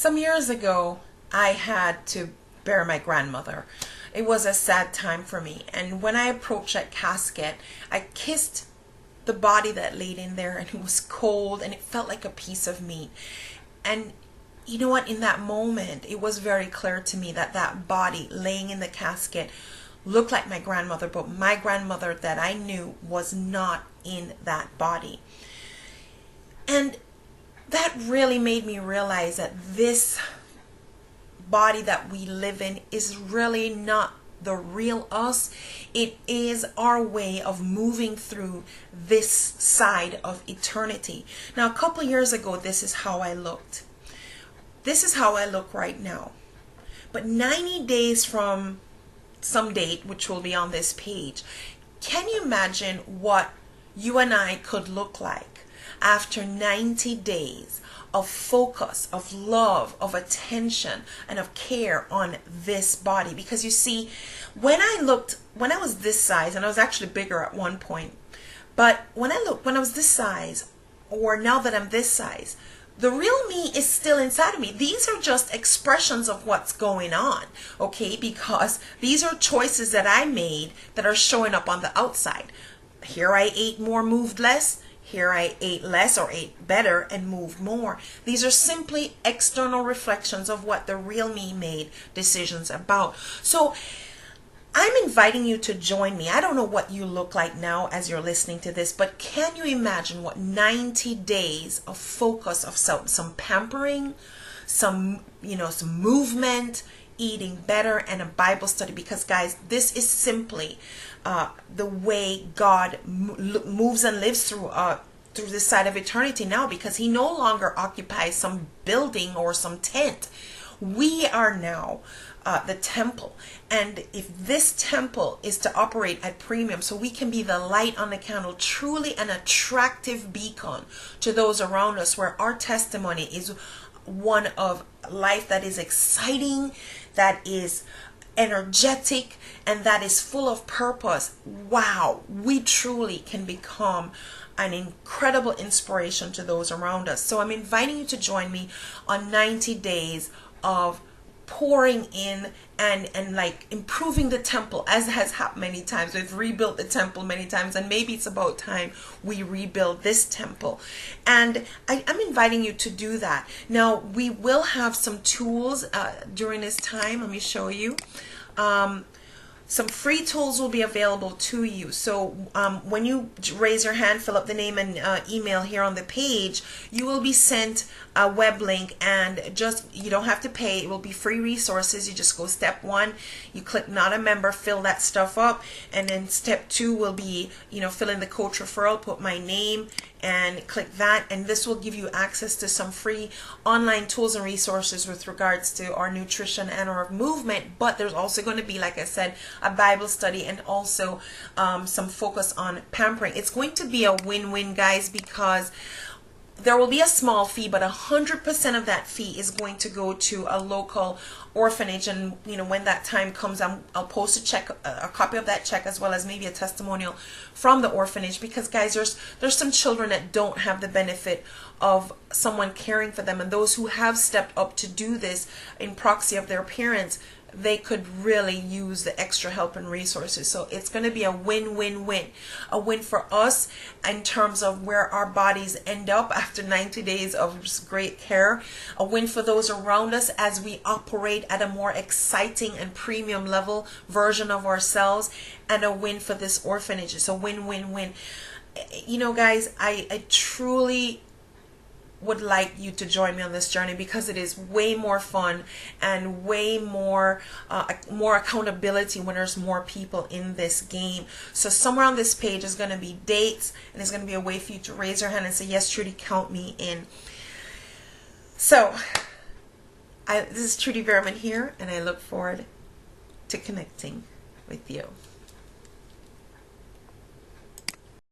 Some years ago, I had to bury my grandmother. It was a sad time for me. And when I approached that casket, I kissed the body that laid in there, and it was cold and it felt like a piece of meat. And you know what? In that moment, it was very clear to me that that body laying in the casket looked like my grandmother, but my grandmother that I knew was not in that body. And that really made me realize that this body that we live in is really not the real us. It is our way of moving through this side of eternity. Now, a couple years ago, this is how I looked. This is how I look right now. But 90 days from some date, which will be on this page, can you imagine what you and I could look like after 90 days of focus, of love, of attention, and of care on this body? Because you see, when I was this size, and I was actually bigger at one point, but when I was this size, or now that I'm this size, the real me is still inside of me. These are just expressions of what's going on, okay? Because these are choices that I made that are showing up on the outside. Here I ate more, moved less. Here I ate less or ate better and moved more. These are simply external reflections of what the real me made decisions about. So I'm inviting you to join me. I don't know what you look like now as you're listening to this, but can you imagine what 90 days of focus, of some pampering, some movement, eating better, and a Bible study? Because guys, this is simply the way God moves and lives through this side of eternity now, because he no longer occupies some building or some tent. We are now the temple, and if this temple is to operate at premium, so we can be the light on the candle, truly an attractive beacon to those around us, where our testimony is one of life that is exciting, that is energetic, and that is full of purpose. Wow, we truly can become an incredible inspiration to those around us. So I'm inviting you to join me on 90 days of pouring in and like improving the temple, as has happened many times. We've rebuilt the temple many times, and maybe it's about time we rebuild this temple. And I'm inviting you to do that. Now, we will have some tools during this time. Let me show you. Some free tools will be available to you. So when you raise your hand, fill up the name and email here on the page, you will be sent a web link, and you don't have to pay. It will be free resources. You just go step 1, you click not a member, fill that stuff up, and then step 2 will be fill in the coach referral, put my name, and click that, and this will give you access to some free online tools and resources with regards to our nutrition and our movement. But there's also going to be, like I said, a Bible study, and also some focus on pampering. It's going to be a win-win, guys, because there will be a small fee, but 100% of that fee is going to go to a local orphanage. And when that time comes, I'll post a copy of that check, as well as maybe a testimonial from the orphanage, because guys, there's some children that don't have the benefit of someone caring for them, and those who have stepped up to do this in proxy of their parents, they could really use the extra help and resources. So it's going to be a win-win-win. A win for us in terms of where our bodies end up after 90 days of great care. A win for those around us as we operate at a more exciting and premium level version of ourselves. And a win for this orphanage. It's a win-win-win. Guys, I truly would like you to join me on this journey, because it is way more fun and way more accountability when there's more people in this game. So somewhere on this page is going to be dates, and it's going to be a way for you to raise your hand and say, yes, Trudy, count me in. So this is Trudy Verman here, and I look forward to connecting with you.